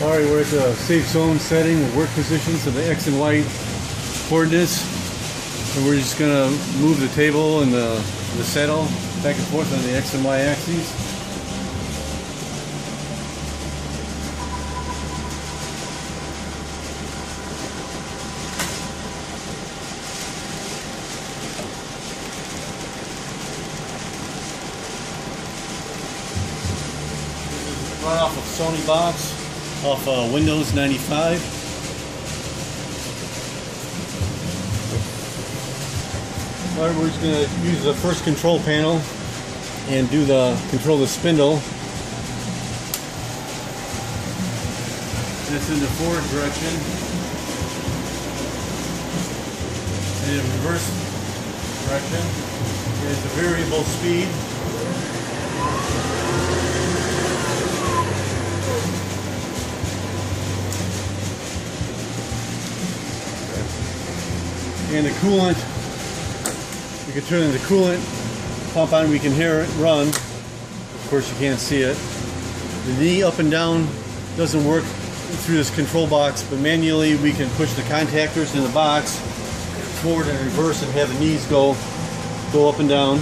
Alright, we're at the safe zone setting, the work positions of the X and Y coordinates. And we're just going to move the table and the saddle back and forth on the X and Y axes. Run off of Sony box, off Windows 95. Alright, we're just going to use the first control panel and control the spindle. That's in the forward direction. And in reverse direction. And it's a variable speed. And the coolant, we can turn the coolant pump on, we can hear it run. Of course you can't see it. The knee up and down doesn't work through this control box, but manually we can push the contactors in the box forward and reverse and have the knees go up and down.